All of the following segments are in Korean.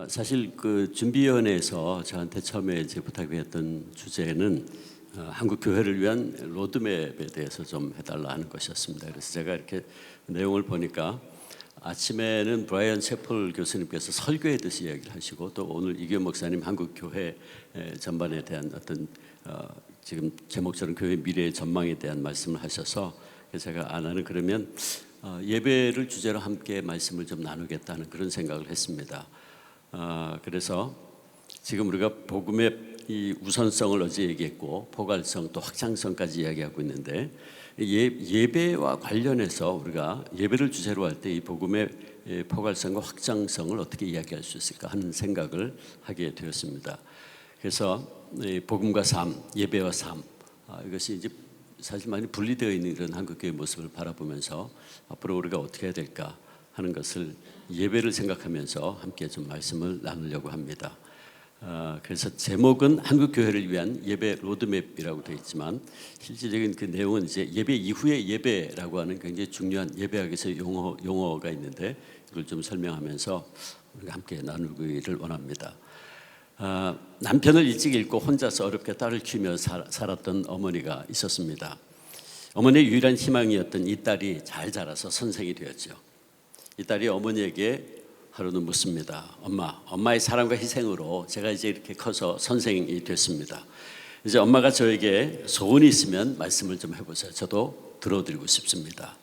사실 그 준비위원회에서 저한테 처음에 이제 부탁했던 주제는 한국 교회를 위한 로드맵에 대해서 좀 해달라 하는 것이었습니다. 그래서 제가 이렇게 내용을 보니까 아침에는 브라이언 채플 교수님께서 설교에 듯이 이야기를 하시고, 또 오늘 이규현 목사님 한국 교회 전반에 대한 어떤 지금 제목처럼 교회 미래의 전망에 대한 말씀을 하셔서, 제가 나는 그러면 예배를 주제로 함께 말씀을 좀 나누겠다는 그런 생각을 했습니다. 그래서 지금 우리가 복음의 이 우선성을 어제 얘기했고, 포괄성 또 확장성까지 이야기하고 있는데, 예배와 관련해서 우리가 예배를 주제로 할 때 이 복음의 포괄성과 확장성을 어떻게 이야기할 수 있을까 하는 생각을 하게 되었습니다. 그래서 복음과 삶, 예배와 삶, 이것이 이제 사실 많이 분리되어 있는 이런 한국교회의 모습을 바라보면서 앞으로 우리가 어떻게 해야 될까 하는 것을 예배를 생각하면서 함께 좀 말씀을 나누려고 합니다. 그래서 제목은 한국교회를 위한 예배 로드맵이라고 되어 있지만, 실질적인 그 내용은 이제 예배 이후의 예배라고 하는 굉장히 중요한 예배학에서 용어가 있는데, 이걸 좀 설명하면서 우리가 함께 나누기를 원합니다. 남편을 일찍 잃고 혼자서 어렵게 딸을 키우며 살았던 어머니가 있었습니다. 어머니의 유일한 희망이었던 이 딸이 잘 자라서 선생이 되었죠. 이 딸이 어머니에게 하루는 묻습니다. 엄마의 사랑과 희생으로 제가 이제 이렇게 커서 선생이 됐습니다. 이제 엄마가 저에게 소원이 있으면 말씀을 좀 해보세요. 저도 들어드리고 싶습니다.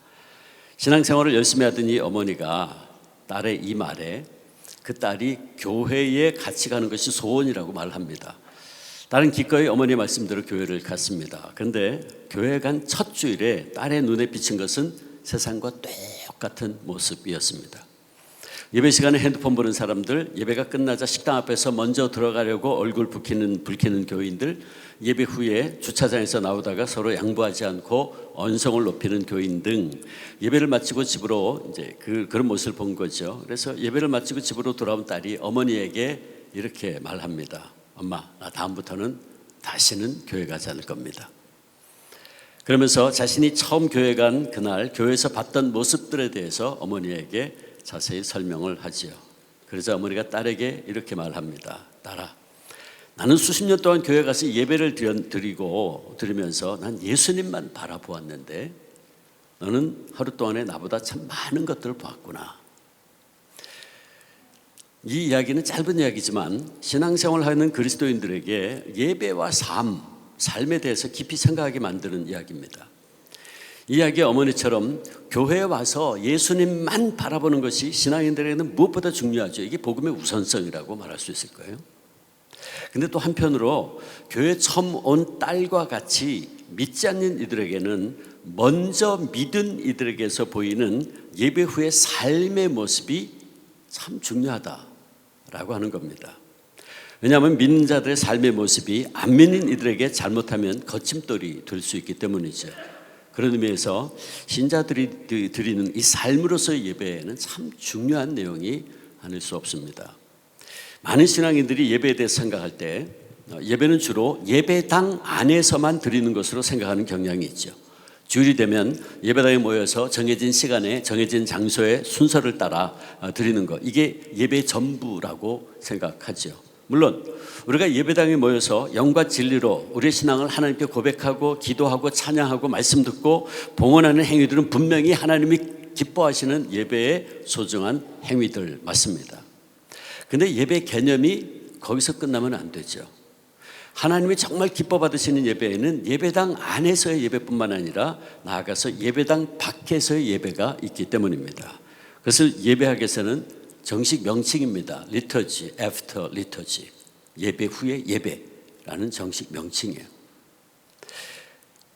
신앙생활을 열심히 하던 이 어머니가 딸의 이 말에 그 딸이 교회에 같이 가는 것이 소원이라고 말합니다. 딸은 기꺼이 어머니의 말씀대로 교회를 갔습니다. 그런데 교회 간 첫 주일에 딸의 눈에 비친 것은 세상과 똑같은 모습이었습니다. 예배 시간에 핸드폰 보는 사람들, 예배가 끝나자 식당 앞에서 먼저 들어가려고 얼굴 붉히는 교인들, 예배 후에 주차장에서 나오다가 서로 양보하지 않고 언성을 높이는 교인 등, 예배를 마치고 집으로 이제 그런 모습을 본 거죠. 그래서 예배를 마치고 집으로 돌아온 딸이 어머니에게 이렇게 말합니다. 엄마, 나 다음부터는 다시는 교회 가지 않을 겁니다. 그러면서 자신이 처음 교회 간 그날 교회에서 봤던 모습들에 대해서 어머니에게 자세히 설명을 하지요. 그러자 어머니가 딸에게 이렇게 말합니다. 딸아, 나는 수십 년 동안 교회 가서 예배를 드리면서 난 예수님만 바라보았는데, 너는 하루 동안에 나보다 참 많은 것들을 보았구나. 이 이야기는 짧은 이야기지만 신앙생활을 하는 그리스도인들에게 예배와 삶에 대해서 깊이 생각하게 만드는 이야기입니다. 이 이야기의 어머니처럼 교회에 와서 예수님만 바라보는 것이 신앙인들에게는 무엇보다 중요하죠. 이게 복음의 우선성이라고 말할 수 있을 거예요. 근데 또 한편으로 교회에 처음 온 딸과 같이 믿지 않는 이들에게는 먼저 믿은 이들에게서 보이는 예배 후의 삶의 모습이 참 중요하다라고 하는 겁니다. 왜냐하면 믿는 자들의 삶의 모습이 안 믿는 이들에게 잘못하면 거침돌이 될 수 있기 때문이죠. 그런 의미에서 신자들이 드리는 이 삶으로서의 예배에는 참 중요한 내용이 아닐 수 없습니다. 많은 신앙인들이 예배에 대해서 생각할 때 예배는 주로 예배당 안에서만 드리는 것으로 생각하는 경향이 있죠. 주일이 되면 예배당에 모여서 정해진 시간에 정해진 장소에 순서를 따라 드리는 것, 이게 예배의 전부라고 생각하죠. 물론 우리가 예배당에 모여서 영과 진리로 우리의 신앙을 하나님께 고백하고 기도하고 찬양하고 말씀 듣고 봉헌하는 행위들은 분명히 하나님이 기뻐하시는 예배의 소중한 행위들 맞습니다. 그런데 예배 개념이 거기서 끝나면 안 되죠. 하나님이 정말 기뻐 받으시는 예배에는 예배당 안에서의 예배뿐만 아니라 나아가서 예배당 밖에서의 예배가 있기 때문입니다. 그것을 예배학에서는 정식 명칭입니다. 리터지, 애프터 리터지, 예배 후의 예배라는 정식 명칭이에요.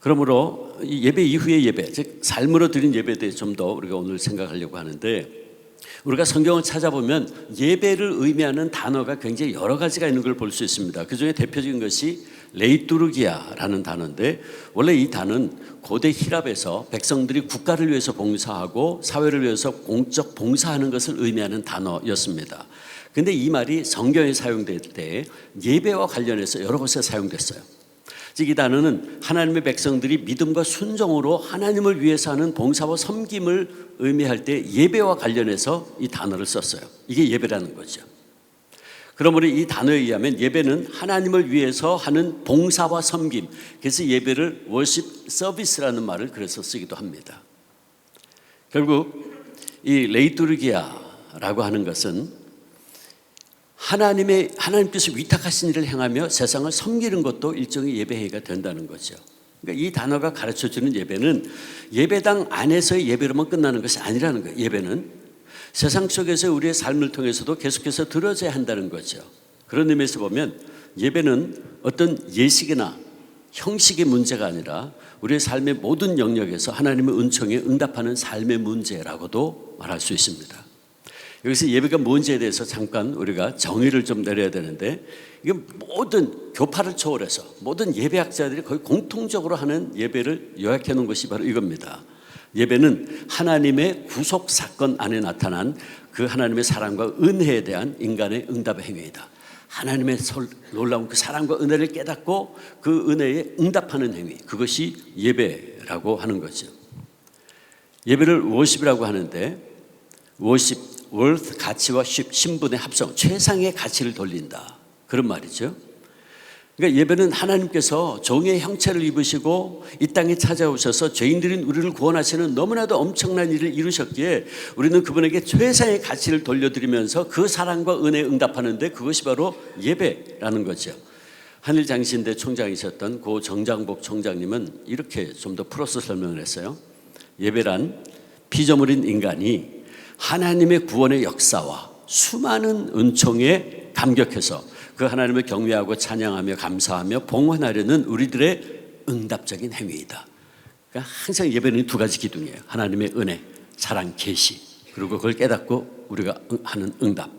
그러므로 이 예배 이후의 예배, 즉 삶으로 드린 예배에 대해 좀 더 우리가 오늘 생각하려고 하는데, 우리가 성경을 찾아보면 예배를 의미하는 단어가 굉장히 여러 가지가 있는 걸 볼 수 있습니다. 그 중에 대표적인 것이 레이투르기아라는 단어인데, 원래 이 단어는 고대 히랍에서 백성들이 국가를 위해서 봉사하고 사회를 위해서 공적 봉사하는 것을 의미하는 단어였습니다. 그런데 이 말이 성경에 사용될 때 예배와 관련해서 여러 곳에 사용됐어요. 즉 이 단어는 하나님의 백성들이 믿음과 순종으로 하나님을 위해서 하는 봉사와 섬김을 의미할 때 예배와 관련해서 이 단어를 썼어요. 이게 예배라는 거죠. 그러므로 이 단어에 의하면 예배는 하나님을 위해서 하는 봉사와 섬김, 그래서 예배를 worship service라는 말을 그래서 쓰기도 합니다. 결국 이 레이투르기아라고 하는 것은 하나님께서 위탁하신 일을 행하며 세상을 섬기는 것도 일종의 예배 행위가 된다는 거죠. 그러니까 이 단어가 가르쳐주는 예배는 예배당 안에서의 예배로만 끝나는 것이 아니라는 거예요. 예배는 세상 속에서 우리의 삶을 통해서도 계속해서 들어져야 한다는 거죠. 그런 의미에서 보면 예배는 어떤 예식이나 형식의 문제가 아니라 우리의 삶의 모든 영역에서 하나님의 은총에 응답하는 삶의 문제라고도 말할 수 있습니다. 여기서 예배가 뭔지에 대해서 잠깐 우리가 정의를 좀 내려야 되는데, 이게 모든 교파를 초월해서 모든 예배학자들이 거의 공통적으로 하는 예배를 요약해 놓은 것이 바로 이겁니다. 예배는 하나님의 구속 사건 안에 나타난 그 하나님의 사랑과 은혜에 대한 인간의 응답의 행위이다. 하나님의 놀라운 그 사랑과 은혜를 깨닫고 그 은혜에 응답하는 행위, 그것이 예배라고 하는 거죠. 예배를 워십이라고 하는데, 워십, worth, 가치와 ship, 신분의 합성, 최상의 가치를 돌린다, 그런 말이죠. 그러니까 예배는 하나님께서 종의 형체를 입으시고 이 땅에 찾아오셔서 죄인들인 우리를 구원하시는 너무나도 엄청난 일을 이루셨기에 우리는 그분에게 최상의 가치를 돌려드리면서 그 사랑과 은혜에 응답하는데, 그것이 바로 예배라는 거죠. 한일장신대 총장이셨던 고 정장복 총장님은 이렇게 좀 더 풀어서 설명을 했어요. 예배란 피조물인 인간이 하나님의 구원의 역사와 수많은 은총에 감격해서 그 하나님을 경외하고 찬양하며 감사하며 봉헌하려는 우리들의 응답적인 행위이다. 그러니까 항상 예배는 두 가지 기둥이에요. 하나님의 은혜, 사랑, 계시, 그리고 그걸 깨닫고 우리가 하는 응답.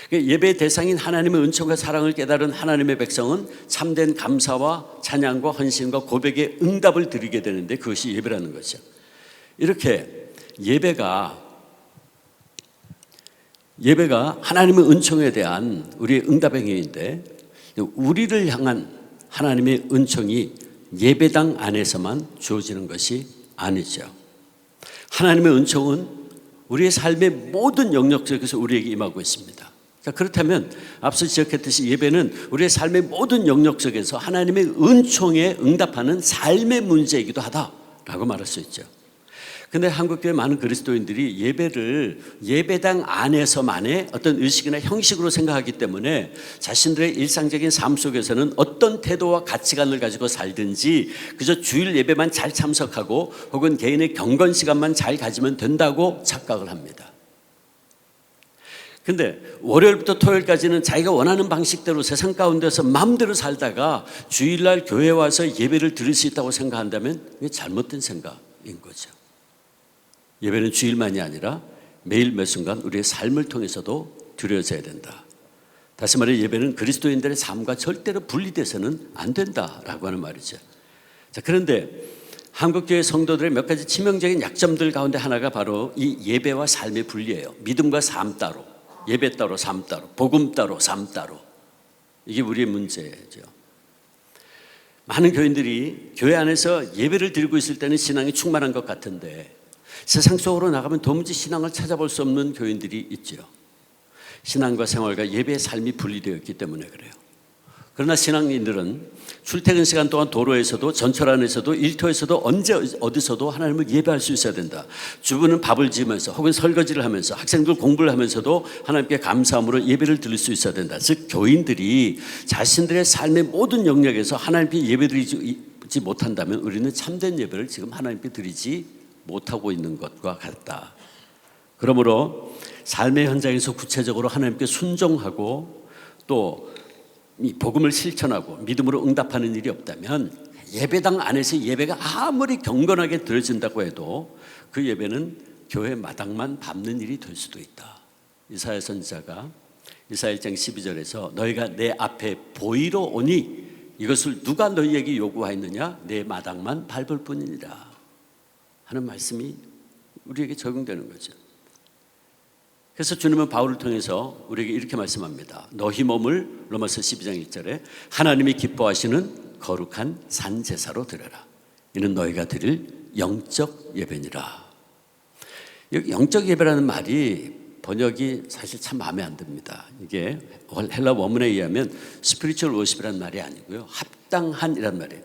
그러니까 예배의 대상인 하나님의 은총과 사랑을 깨달은 하나님의 백성은 참된 감사와 찬양과 헌신과 고백의 응답을 드리게 되는데, 그것이 예배라는 거죠. 이렇게 예배가 하나님의 은총에 대한 우리의 응답 행위인데, 우리를 향한 하나님의 은총이 예배당 안에서만 주어지는 것이 아니죠. 하나님의 은총은 우리의 삶의 모든 영역 속에서 우리에게 임하고 있습니다. 자, 그렇다면 앞서 지적했듯이 예배는 우리의 삶의 모든 영역 속에서 하나님의 은총에 응답하는 삶의 문제이기도 하다라고 말할 수 있죠. 근데 한국교회 많은 그리스도인들이 예배를 예배당 안에서만의 어떤 의식이나 형식으로 생각하기 때문에 자신들의 일상적인 삶 속에서는 어떤 태도와 가치관을 가지고 살든지 그저 주일 예배만 잘 참석하고 혹은 개인의 경건 시간만 잘 가지면 된다고 착각을 합니다. 근데 월요일부터 토요일까지는 자기가 원하는 방식대로 세상 가운데서 마음대로 살다가 주일날 교회에 와서 예배를 드릴 수 있다고 생각한다면 이게 잘못된 생각인 거죠. 예배는 주일만이 아니라 매일 매 순간 우리의 삶을 통해서도 드려져야 된다. 다시 말해 예배는 그리스도인들의 삶과 절대로 분리돼서는 안 된다라고 하는 말이죠. 자, 그런데 한국교회 성도들의 몇 가지 치명적인 약점들 가운데 하나가 바로 이 예배와 삶의 분리예요. 믿음과 삶 따로, 예배 따로, 삶 따로, 복음 따로, 삶 따로. 이게 우리의 문제죠. 많은 교인들이 교회 안에서 예배를 드리고 있을 때는 신앙이 충만한 것 같은데 세상 속으로 나가면 도무지 신앙을 찾아볼 수 없는 교인들이 있죠. 신앙과 생활과 예배의 삶이 분리되어 있기 때문에 그래요. 그러나 신앙인들은 출퇴근 시간 동안 도로에서도 전철 안에서도 일터에서도 언제 어디서도 하나님을 예배할 수 있어야 된다. 주부는 밥을 지으면서 혹은 설거지를 하면서 학생들 공부를 하면서도 하나님께 감사함으로 예배를 드릴 수 있어야 된다. 즉 교인들이 자신들의 삶의 모든 영역에서 하나님께 예배드리지 못한다면 우리는 참된 예배를 지금 하나님께 드리지 못하고 있는 것과 같다. 그러므로 삶의 현장에서 구체적으로 하나님께 순종하고 또 이 복음을 실천하고 믿음으로 응답하는 일이 없다면 예배당 안에서 예배가 아무리 경건하게 드려진다고 해도 그 예배는 교회 마당만 밟는 일이 될 수도 있다. 이사야 선지자가 이사야 1장 12절에서 너희가 내 앞에 보이러 오니 이것을 누가 너희에게 요구하였느냐? 내 마당만 밟을 뿐이니라 하는 말씀이 우리에게 적용되는 거죠. 그래서 주님은 바울을 통해서 우리에게 이렇게 말씀합니다. 너희 몸을 로마서 12장 1절에 하나님이 기뻐하시는 거룩한 산제사로 드려라. 이는 너희가 드릴 영적 예배니라. 여기 영적 예배라는 말이 번역이 사실 참 마음에 안 듭니다. 이게 헬라 원문에 의하면 spiritual worship이라는 말이 아니고요, 합당한이란 말이에요.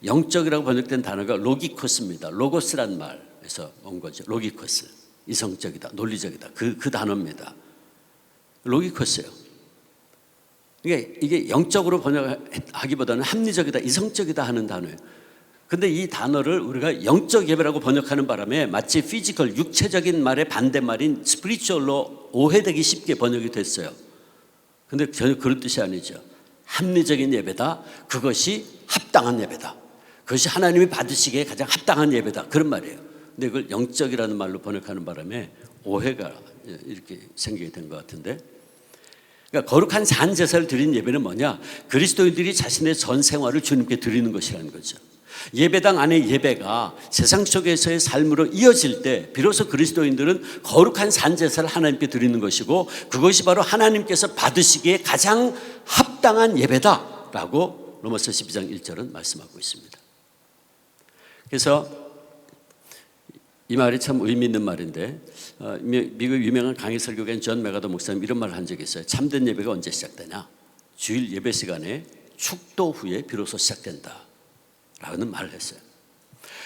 영적이라고 번역된 단어가 로기코스입니다. 로고스란 말에서 온 거죠. 로기코스, 이성적이다, 논리적이다, 그 단어입니다. 로기코스예요. 이게 영적으로 번역하기보다는 합리적이다, 이성적이다 하는 단어예요. 근데 이 단어를 우리가 영적 예배라고 번역하는 바람에 마치 피지컬, 육체적인 말의 반대말인 스피리추얼로 오해되기 쉽게 번역이 됐어요. 근데 전혀 그런 뜻이 아니죠. 합리적인 예배다, 그것이 합당한 예배다, 그것이 하나님이 받으시기에 가장 합당한 예배다, 그런 말이에요. 근데 그걸 영적이라는 말로 번역하는 바람에 오해가 이렇게 생기게 된 것 같은데, 그러니까 거룩한 산 제사를 드린 예배는 뭐냐? 그리스도인들이 자신의 전 생활을 주님께 드리는 것이라는 거죠. 예배당 안의 예배가 세상 속에서의 삶으로 이어질 때 비로소 그리스도인들은 거룩한 산 제사를 하나님께 드리는 것이고, 그것이 바로 하나님께서 받으시기에 가장 합당한 예배다라고 로마서 12장 1절은 말씀하고 있습니다. 그래서 이 말이 참 의미 있는 말인데, 미국 유명한 강의 설교가인 존 메가더 목사님 이런 말을 한 적이 있어요. 참된 예배가 언제 시작되냐? 주일 예배 시간에 축도 후에 비로소 시작된다 라는 말을 했어요.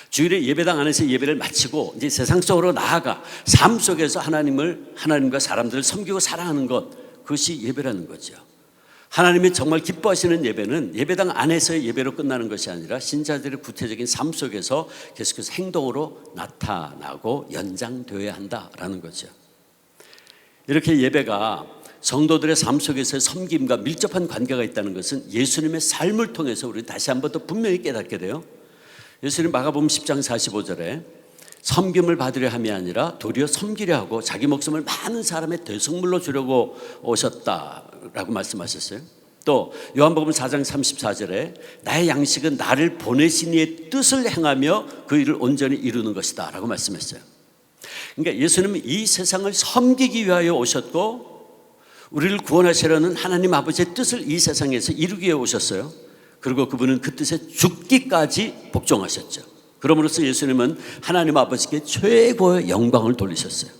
주일에 예배당 안에서 예배를 마치고 이제 세상 속으로 나아가 삶 속에서 하나님과 사람들을 섬기고 사랑하는 것, 그것이 예배라는 거죠. 하나님이 정말 기뻐하시는 예배는 예배당 안에서의 예배로 끝나는 것이 아니라 신자들의 구체적인 삶 속에서 계속해서 행동으로 나타나고 연장되어야 한다라는 거죠. 이렇게 예배가 성도들의 삶 속에서의 섬김과 밀접한 관계가 있다는 것은 예수님의 삶을 통해서 우리 다시 한번 더 분명히 깨닫게 돼요. 예수님 마가복음 10장 45절에 섬김을 받으려 함이 아니라 도리어 섬기려 하고 자기 목숨을 많은 사람의 대속물로 주려고 오셨다라고 말씀하셨어요. 또 요한복음 4장 34절에 나의 양식은 나를 보내신 이의 뜻을 행하며 그 일을 온전히 이루는 것이다 라고 말씀했어요. 그러니까 예수님은 이 세상을 섬기기 위하여 오셨고, 우리를 구원하시려는 하나님 아버지의 뜻을 이 세상에서 이루기 위해 오셨어요. 그리고 그분은 그 뜻에 죽기까지 복종하셨죠. 그러므로서 예수님은 하나님 아버지께 최고의 영광을 돌리셨어요.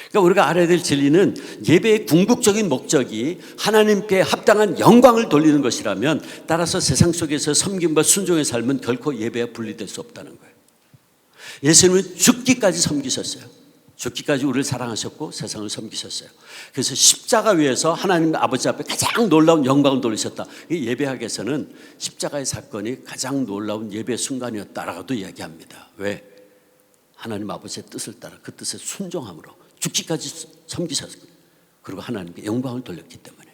그러니까 우리가 알아야 될 진리는 예배의 궁극적인 목적이 하나님께 합당한 영광을 돌리는 것이라면, 따라서 세상 속에서 섬김과 순종의 삶은 결코 예배와 분리될 수 없다는 거예요. 예수님은 죽기까지 섬기셨어요. 죽기까지 우리를 사랑하셨고 세상을 섬기셨어요. 그래서 십자가 위에서 하나님 아버지 앞에 가장 놀라운 영광을 돌리셨다. 예배학에서는 십자가의 사건이 가장 놀라운 예배 순간이었다라고도 이야기합니다. 왜? 하나님 아버지의 뜻을 따라 그 뜻에 순종함으로 죽기까지 섬기셨어요. 그리고 하나님께 영광을 돌렸기 때문에.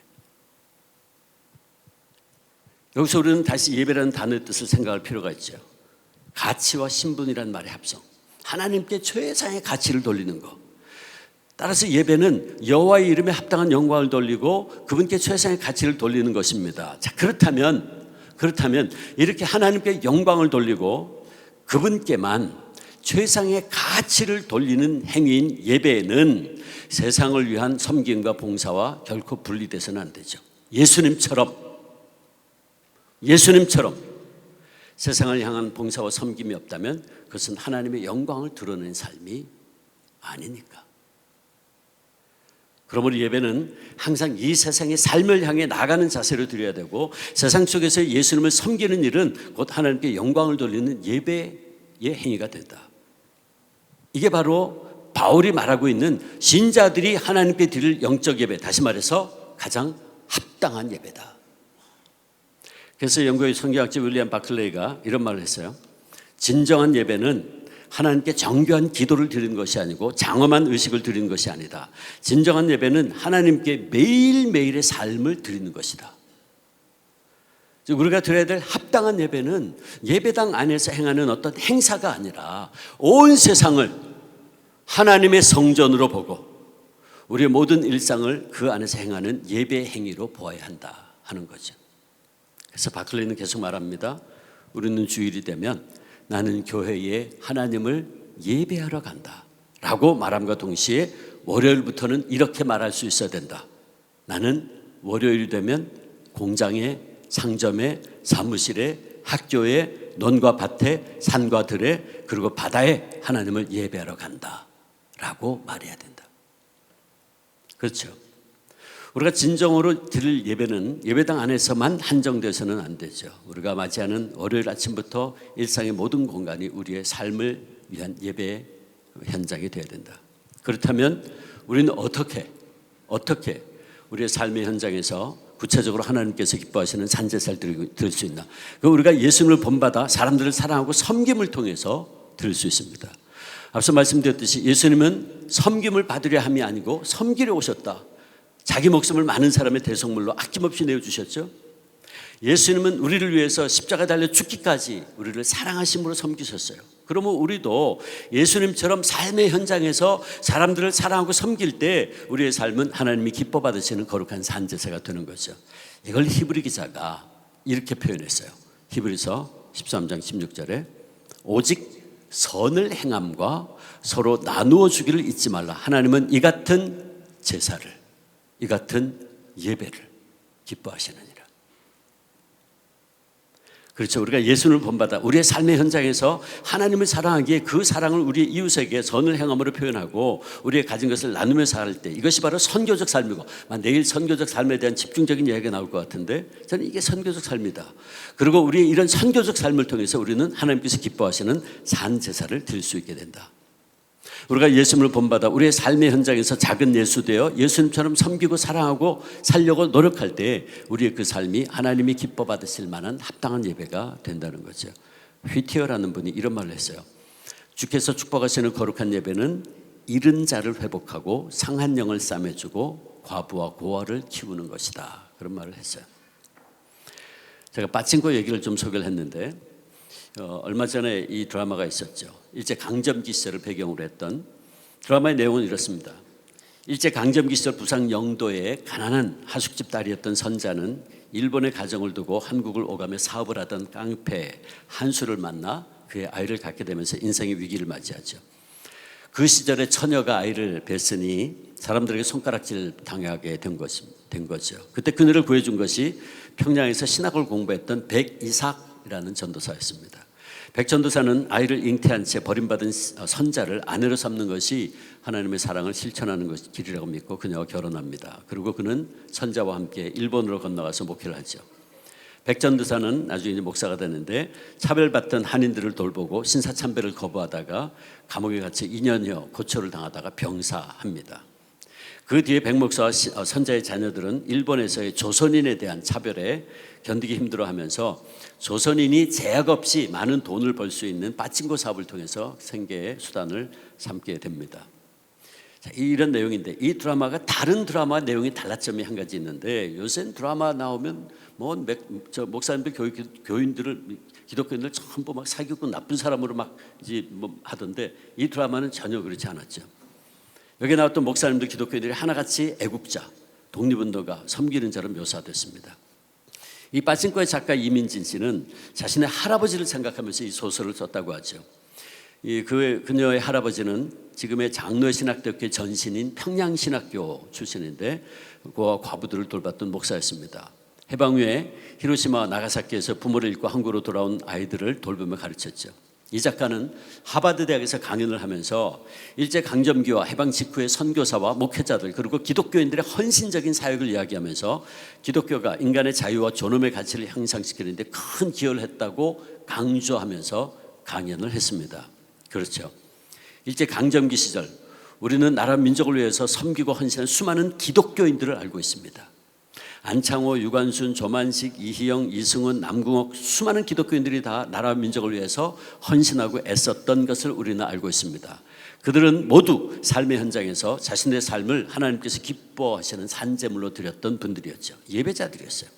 여기서 우리는 다시 예배라는 단어의 뜻을 생각할 필요가 있죠. 가치와 신분이라는 말의 합성, 하나님께 최상의 가치를 돌리는 것. 따라서 예배는 여호와의 이름에 합당한 영광을 돌리고 그분께 최상의 가치를 돌리는 것입니다. 자, 그렇다면 이렇게 하나님께 영광을 돌리고 그분께만 최상의 가치를 돌리는 행위인 예배는 세상을 위한 섬김과 봉사와 결코 분리돼서는 안 되죠. 예수님처럼 세상을 향한 봉사와 섬김이 없다면 그것은 하나님의 영광을 드러내는 삶이 아니니까. 그러므로 예배는 항상 이 세상의 삶을 향해 나가는 자세로 드려야 되고, 세상 속에서 예수님을 섬기는 일은 곧 하나님께 영광을 돌리는 예배의 행위가 된다. 이게 바로 바울이 말하고 있는 신자들이 하나님께 드릴 영적 예배, 다시 말해서 가장 합당한 예배다. 그래서 영국의 성경학자 윌리엄 바클레이가 이런 말을 했어요. 진정한 예배는 하나님께 정교한 기도를 드리는 것이 아니고 장엄한 의식을 드리는 것이 아니다. 진정한 예배는 하나님께 매일매일의 삶을 드리는 것이다. 우리가 드려야 될 합당한 예배는 예배당 안에서 행하는 어떤 행사가 아니라 온 세상을 하나님의 성전으로 보고 우리의 모든 일상을 그 안에서 행하는 예배의 행위로 보아야 한다 하는 거죠. 그래서 바클레이는 계속 말합니다. 우리는 주일이 되면 나는 교회에 하나님을 예배하러 간다 라고 말함과 동시에 월요일부터는 이렇게 말할 수 있어야 된다. 나는 월요일이 되면 공장에, 상점에, 사무실에, 학교에, 논과 밭에, 산과 들에, 그리고 바다에 하나님을 예배하러 간다 라고 말해야 된다. 그렇죠. 우리가 진정으로 드릴 예배는 예배당 안에서만 한정돼서는 안 되죠. 우리가 맞이하는 월요일 아침부터 일상의 모든 공간이 우리의 삶을 위한 예배 현장이 되어야 된다. 그렇다면 우리는 어떻게 우리의 삶의 현장에서 구체적으로 하나님께서 기뻐하시는 산제사를 드릴 수 있나? 그 우리가 예수님을 본받아 사람들을 사랑하고 섬김을 통해서 드릴 수 있습니다. 앞서 말씀드렸듯이 예수님은 섬김을 받으려 함이 아니고 섬기려 오셨다. 자기 목숨을 많은 사람의 대속물로 아낌없이 내어주셨죠. 예수님은 우리를 위해서 십자가 달려 죽기까지 우리를 사랑하심으로 섬기셨어요. 그러면 우리도 예수님처럼 삶의 현장에서 사람들을 사랑하고 섬길 때 우리의 삶은 하나님이 기뻐 받으시는 거룩한 산제사가 되는 거죠. 이걸 히브리 기자가 이렇게 표현했어요. 히브리서 13장 16절에 오직 선을 행함과 서로 나누어 주기를 잊지 말라. 하나님은 이 같은 제사를, 이 같은 예배를 기뻐하시느니라. 그렇죠. 우리가 예수님을 본받아 우리의 삶의 현장에서 하나님을 사랑하기에 그 사랑을 우리 이웃에게 선을 행함으로 표현하고 우리의 가진 것을 나누며 살 때 이것이 바로 선교적 삶이고, 내일 선교적 삶에 대한 집중적인 이야기가 나올 것 같은데 저는 이게 선교적 삶이다. 그리고 우리의 이런 선교적 삶을 통해서 우리는 하나님께서 기뻐하시는 산제사를 드릴 수 있게 된다. 우리가 예수님을 본받아 우리의 삶의 현장에서 작은 예수되어 예수님처럼 섬기고 사랑하고 살려고 노력할 때 우리의 그 삶이 하나님이 기뻐 받으실 만한 합당한 예배가 된다는 거죠. 휘티어라는 분이 이런 말을 했어요. 주께서 축복하시는 거룩한 예배는 잃은 자를 회복하고 상한 영을 싸매주고 과부와 고아를 키우는 것이다. 그런 말을 했어요. 제가 빠친코 얘기를 좀 소개를 했는데 얼마 전에 이 드라마가 있었죠. 일제 강점기 시절을 배경으로 했던 드라마의 내용은 이렇습니다. 일제 강점기 시절 부산 영도의 가난한 하숙집 딸이었던 선자는 일본의 가정을 두고 한국을 오가며 사업을 하던 깡패 한수를 만나 그의 아이를 갖게 되면서 인생의 위기를 맞이하죠. 그 시절에 처녀가 아이를 뵀으니 사람들에게 손가락질 당하게 된 거죠. 그때 그녀를 구해준 것이 평양에서 신학을 공부했던 백이삭이라는 전도사였습니다. 백전도사는 아이를 잉태한 채 버림받은 선자를 아내로 삼는 것이 하나님의 사랑을 실천하는 것이 길이라고 믿고 그녀와 결혼합니다. 그리고 그는 선자와 함께 일본으로 건너가서 목회를 하죠. 백전도사는 나중에 목사가 되는데 차별받던 한인들을 돌보고 신사참배를 거부하다가 감옥에 갇혀 2년여 고초를 당하다가 병사합니다. 그 뒤에 백 목사와 선자의 자녀들은 일본에서의 조선인에 대한 차별에 견디기 힘들어하면서 조선인이 제약 없이 많은 돈을 벌 수 있는 빠친코 사업을 통해서 생계의 수단을 삼게 됩니다. 자, 이런 내용인데 이 드라마가 다른 드라마 내용이 달라진 점이 한 가지 있는데 요새는 드라마 나오면 목사님들 교인들을 기독교인들 전부 막 사귀고 나쁜 사람으로 막 이제 하던데 이 드라마는 전혀 그렇지 않았죠. 여기 나왔던 목사님들 기독교인들이 하나같이 애국자, 독립운동가, 섬기는 자로 묘사됐습니다. 이 빠친코의 작가 이민진 씨는 자신의 할아버지를 생각하면서 이 소설을 썼다고 하죠. 그녀의 할아버지는 지금의 장로의 신학대학교의 전신인 평양신학교 출신인데 그와 과부들을 돌봤던 목사였습니다. 해방 후에 히로시마 나가사키에서 부모를 잃고 한국으로 돌아온 아이들을 돌보며 가르쳤죠. 이 작가는 하버드 대학에서 강연을 하면서 일제강점기와 해방 직후의 선교사와 목회자들 그리고 기독교인들의 헌신적인 사역을 이야기하면서 기독교가 인간의 자유와 존엄의 가치를 향상시키는 데 큰 기여를 했다고 강조하면서 강연을 했습니다. 그렇죠. 일제강점기 시절 우리는 나라 민족을 위해서 섬기고 헌신한 수많은 기독교인들을 알고 있습니다. 안창호, 유관순, 조만식, 이희영, 이승훈, 남궁옥 수많은 기독교인들이 다 나라와 민족을 위해서 헌신하고 애썼던 것을 우리는 알고 있습니다. 그들은 모두 삶의 현장에서 자신의 삶을 하나님께서 기뻐하시는 산제물로 드렸던 분들이었죠. 예배자들이었어요.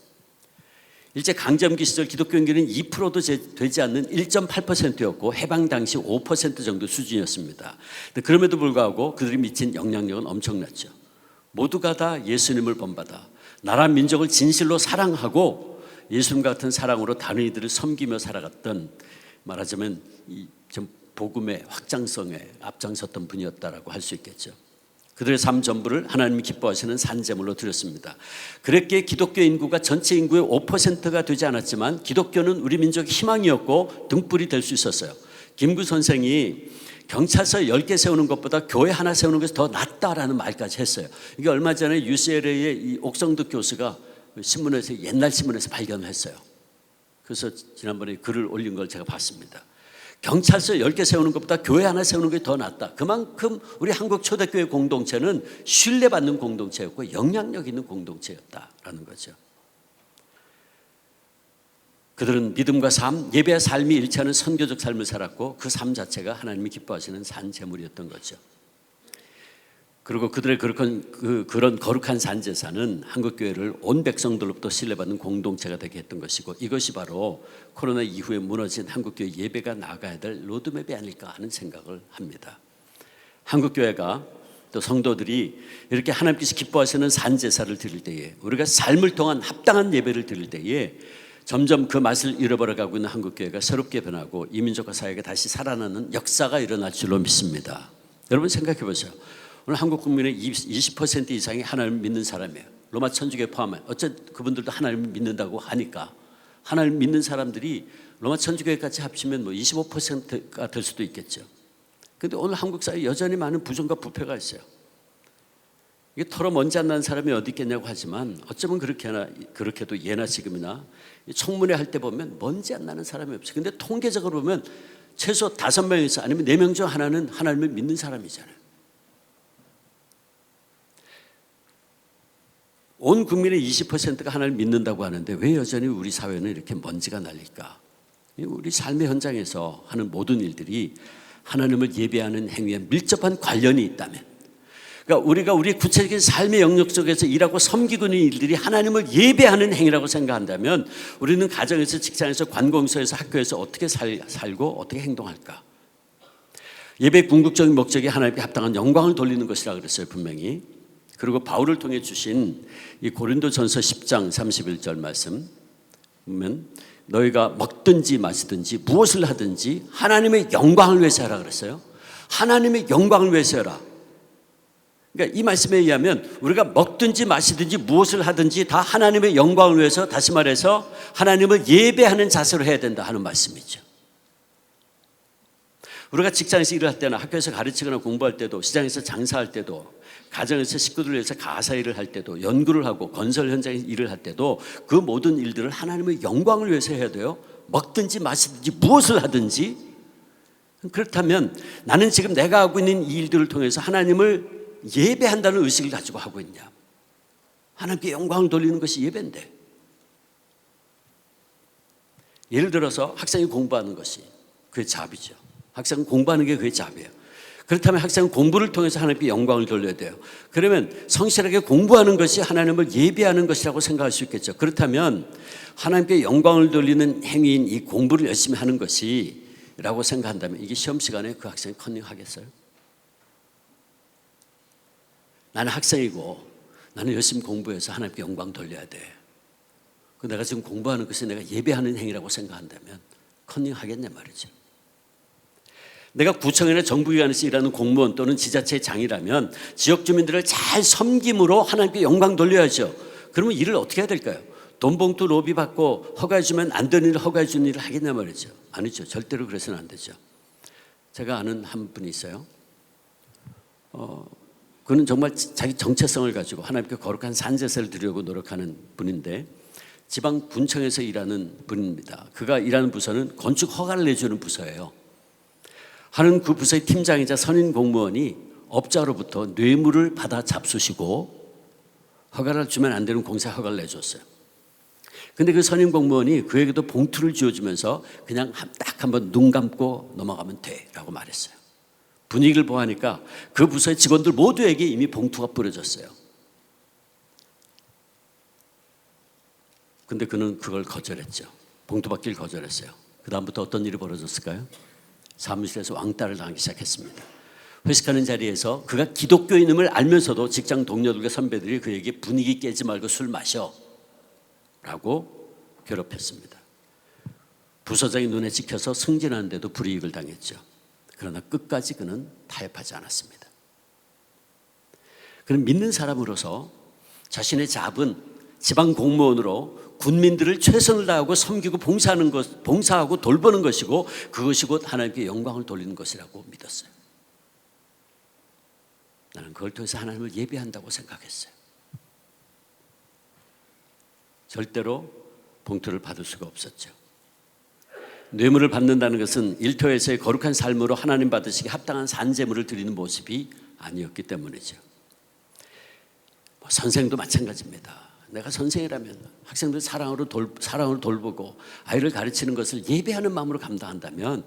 일제 강점기 시절 기독교인들은 2%도 되지 않는 1.8%였고 해방 당시 5% 정도 수준이었습니다. 그럼에도 불구하고 그들이 미친 영향력은 엄청났죠. 모두가 다 예수님을 본받아 나라 민족을 진실로 사랑하고 예수님 같은 사랑으로 다른 이들을 섬기며 살아갔던, 말하자면 이 복음의 확장성에 앞장섰던 분이었다라고 할 수 있겠죠. 그들의 삶 전부를 하나님이 기뻐하시는 산제물로 드렸습니다. 그랬기에 기독교 인구가 전체 인구의 5%가 되지 않았지만 기독교는 우리 민족의 희망이었고 등불이 될 수 있었어요. 김구 선생이 경찰서 10개 세우는 것보다 교회 하나 세우는 것이 더 낫다라는 말까지 했어요. 이게 얼마 전에 UCLA의 이 옥성득 교수가 신문에서 옛날 신문에서 발견했어요. 그래서 지난번에 글을 올린 걸 제가 봤습니다. 경찰서 10개 세우는 것보다 교회 하나 세우는 게 더 낫다. 그만큼 우리 한국 초대교회 공동체는 신뢰받는 공동체였고 영향력 있는 공동체였다라는 거죠. 그들은 믿음과 삶, 예배와 삶이 일치하는 선교적 삶을 살았고 그 삶 자체가 하나님이 기뻐하시는 산 제물이었던 거죠. 그리고 그들의 그런 거룩한 산 제사는 한국교회를 온 백성들로부터 신뢰받는 공동체가 되게 했던 것이고 이것이 바로 코로나 이후에 무너진 한국교회 예배가 나가야 될 로드맵이 아닐까 하는 생각을 합니다. 한국교회가 또 성도들이 이렇게 하나님께서 기뻐하시는 산 제사를 드릴 때에 우리가 삶을 통한 합당한 예배를 드릴 때에 점점 그 맛을 잃어버려가고 있는 한국교회가 새롭게 변하고 이민족과 사회가 다시 살아나는 역사가 일어날 줄로 믿습니다. 여러분 생각해 보세요. 오늘 한국 국민의 20% 이상이 하나님을 믿는 사람이에요. 로마 천주교 포함해. 어쨌든 그분들도 하나님을 믿는다고 하니까 하나님을 믿는 사람들이 로마 천주교까지 합치면 뭐 25%가 될 수도 있겠죠. 그런데 오늘 한국 사회에 여전히 많은 부정과 부패가 있어요. 이게 털어 먼지 안 나는 사람이 어디 있겠냐고 하지만 어쩌면 그렇게도 예나 지금이나 청문회 할 때 보면 먼지 안 나는 사람이 없어요. 근데 통계적으로 보면 최소 5명에서 아니면 4명 중 하나는 하나님을 믿는 사람이잖아요. 온 국민의 20%가 하나님을 믿는다고 하는데 왜 여전히 우리 사회는 이렇게 먼지가 날릴까? 우리 삶의 현장에서 하는 모든 일들이 하나님을 예배하는 행위에 밀접한 관련이 있다면, 그러니까 우리가 우리 구체적인 삶의 영역 속에서 일하고 섬기고 있는 일들이 하나님을 예배하는 행위라고 생각한다면 우리는 가정에서, 직장에서, 관공서에서, 학교에서 어떻게 살고 어떻게 행동할까? 예배의 궁극적인 목적이 하나님께 합당한 영광을 돌리는 것이라 그랬어요, 분명히. 그리고 바울을 통해 주신 이 고린도전서 10장 31절 말씀 보면 너희가 먹든지 마시든지 무엇을 하든지 하나님의 영광을 위해서 하라 그랬어요. 하나님의 영광을 위해서 하라. 그러니까 이 말씀에 의하면 우리가 먹든지 마시든지 무엇을 하든지 다 하나님의 영광을 위해서, 다시 말해서 하나님을 예배하는 자세로 해야 된다 하는 말씀이죠. 우리가 직장에서 일을 할 때나 학교에서 가르치거나 공부할 때도, 시장에서 장사할 때도, 가정에서 식구들을 위해서 가사 일을 할 때도, 연구를 하고 건설 현장에서 일을 할 때도 그 모든 일들을 하나님의 영광을 위해서 해야 돼요. 먹든지 마시든지 무엇을 하든지. 그렇다면 나는 지금 내가 하고 있는 이 일들을 통해서 하나님을 예배한다는 의식을 가지고 하고 있냐? 하나님께 영광을 돌리는 것이 예배인데, 예를 들어서 학생이 공부하는 것이 그의 잡이죠. 학생은 공부하는 게 그의 잡이에요. 그렇다면 학생은 공부를 통해서 하나님께 영광을 돌려야 돼요. 그러면 성실하게 공부하는 것이 하나님을 예배하는 것이라고 생각할 수 있겠죠. 그렇다면 하나님께 영광을 돌리는 행위인 이 공부를 열심히 하는 것이 라고 생각한다면 이게 시험 시간에 그 학생이 컨닝하겠어요? 나는 학생이고 나는 열심히 공부해서 하나님께 영광 돌려야 돼. 내가 지금 공부하는 것이 내가 예배하는 행위라고 생각한다면 컨닝하겠냐 말이죠. 내가 구청이나 정부기관에서 일하는 공무원 또는 지자체의 장이라면 지역 주민들을 잘 섬김으로 하나님께 영광 돌려야죠. 그러면 일을 어떻게 해야 될까요? 돈 봉투 로비 받고 허가해 주면 안 되는 일을 허가해 주는 일을 하겠냐 말이죠. 아니죠. 절대로 그래서는 안 되죠. 제가 아는 한 분이 있어요. 그는 정말 자기 정체성을 가지고 하나님께 거룩한 산제사를 드리려고 노력하는 분인데 지방 군청에서 일하는 분입니다. 그가 일하는 부서는 건축 허가를 내주는 부서예요. 하는 그 부서의 팀장이자 선임 공무원이 업자로부터 뇌물을 받아 잡수시고 허가를 주면 안 되는 공사 허가를 내줬어요. 근데 그 선임 공무원이 그에게도 봉투를 쥐어주면서 그냥 딱 한번 눈 감고 넘어가면 돼 라고 말했어요. 분위기를 보아하니까 그 부서의 직원들 모두에게 이미 봉투가 뿌려졌어요. 근데 그는 그걸 거절했죠. 봉투 받기를 거절했어요. 그 다음부터 어떤 일이 벌어졌을까요? 사무실에서 왕따를 당하기 시작했습니다. 회식하는 자리에서 그가 기독교인임을 알면서도 직장 동료들과 선배들이 그에게 분위기 깨지 말고 술 마셔 라고 괴롭혔습니다. 부서장이 눈에 찍혀서 승진하는데도 불이익을 당했죠. 그러나 끝까지 그는 타협하지 않았습니다. 그는 믿는 사람으로서 자신의 잡은 지방 공무원으로 군민들을 최선을 다하고 섬기고 봉사하고 돌보는 것이고 그것이 곧 하나님께 영광을 돌리는 것이라고 믿었어요. 나는 그걸 통해서 하나님을 예배한다고 생각했어요. 절대로 봉투를 받을 수가 없었죠. 뇌물을 받는다는 것은 일터에서의 거룩한 삶으로 하나님 받으시기 합당한 산제물을 드리는 모습이 아니었기 때문이죠. 선생도 마찬가지입니다. 내가 선생이라면 학생들 사랑으로 돌보고 아이를 가르치는 것을 예배하는 마음으로 감당한다면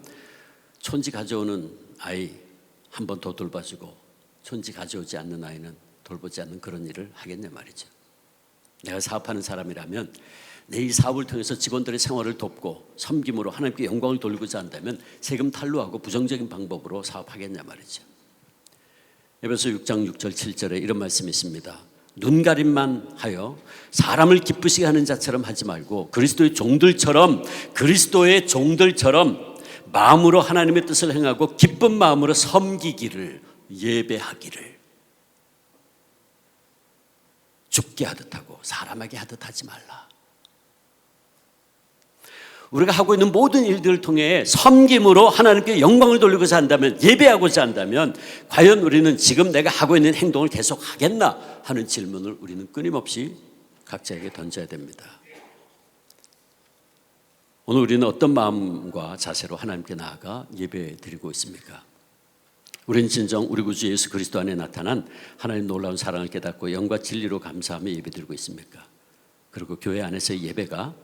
촌지 가져오는 아이 한 번 더 돌봐주고 촌지 가져오지 않는 아이는 돌보지 않는 그런 일을 하겠냐 말이죠. 내가 사업하는 사람이라면 내 이 사업을 통해서 직원들의 생활을 돕고 섬김으로 하나님께 영광을 돌리고자 한다면 세금 탈루하고 부정적인 방법으로 사업하겠냐 말이죠. 에베소 6장 6절 7절에 이런 말씀이 있습니다. 눈가림만 하여 사람을 기쁘시게 하는 자처럼 하지 말고 그리스도의 종들처럼 마음으로 하나님의 뜻을 행하고 기쁜 마음으로 섬기기를, 예배하기를, 죽게 하듯 하고 사람에게 하듯 하지 말라. 우리가 하고 있는 모든 일들을 통해 섬김으로 하나님께 영광을 돌리고자 한다면, 예배하고자 한다면 과연 우리는 지금 내가 하고 있는 행동을 계속 하겠나 하는 질문을 우리는 끊임없이 각자에게 던져야 됩니다. 오늘 우리는 어떤 마음과 자세로 하나님께 나아가 예배 드리고 있습니까? 우리는 진정 우리 구주 예수 그리스도 안에 나타난 하나님 놀라운 사랑을 깨닫고 영과 진리로 감사하며 예배 드리고 있습니까? 그리고 교회 안에서의 예배가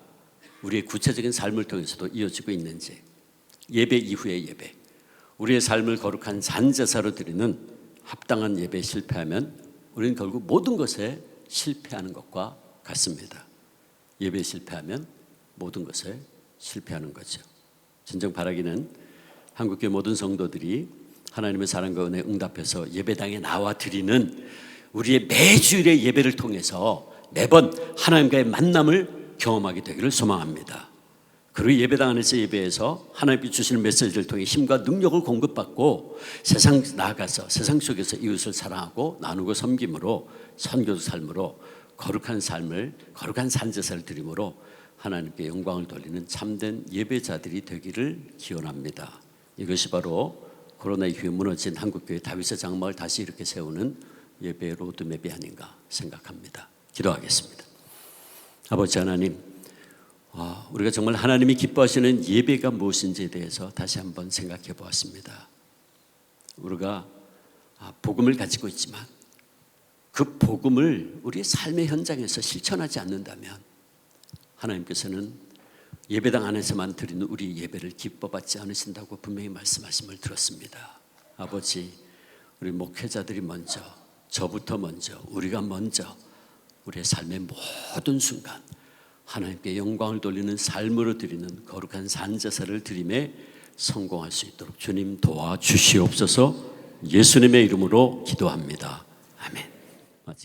우리의 구체적인 삶을 통해서도 이어지고 있는지, 예배 이후의 예배, 우리의 삶을 거룩한 잔제사로 드리는 합당한 예배에 실패하면 우리는 결국 모든 것에 실패하는 것과 같습니다. 예배에 실패하면 모든 것에 실패하는 거죠. 진정 바라기는 한국교회 모든 성도들이 하나님의 사랑과 은혜에 응답해서 예배당에 나와 드리는 우리의 매주일의 예배를 통해서 매번 하나님과의 만남을 경험하게 되기를 소망합니다. 그리고 예배당 안에서 예배에서 하나님께 주시는 메시지를 통해 힘과 능력을 공급받고 세상 나아가서 세상 속에서 이웃을 사랑하고 나누고 섬김으로, 선교도 삶으로 거룩한 삶을, 거룩한 산제사를 드림으로 하나님께 영광을 돌리는 참된 예배자들이 되기를 기원합니다. 이것이 바로 코로나 이후에 무너진 한국교회 다윗의 장막을 다시 이렇게 세우는 예배 로드맵이 아닌가 생각합니다. 기도하겠습니다. 아버지 하나님, 우리가 정말 하나님이 기뻐하시는 예배가 무엇인지에 대해서 다시 한번 생각해 보았습니다. 우리가 복음을 가지고 있지만 그 복음을 우리의 삶의 현장에서 실천하지 않는다면 하나님께서는 예배당 안에서만 드리는 우리 예배를 기뻐받지 않으신다고 분명히 말씀하심을 들었습니다. 아버지, 우리 목회자들이 먼저, 저부터 먼저, 우리가 먼저 우리의 삶의 모든 순간 하나님께 영광을 돌리는 삶으로 드리는 거룩한 산제사를 드림에 성공할 수 있도록 주님 도와주시옵소서. 예수님의 이름으로 기도합니다.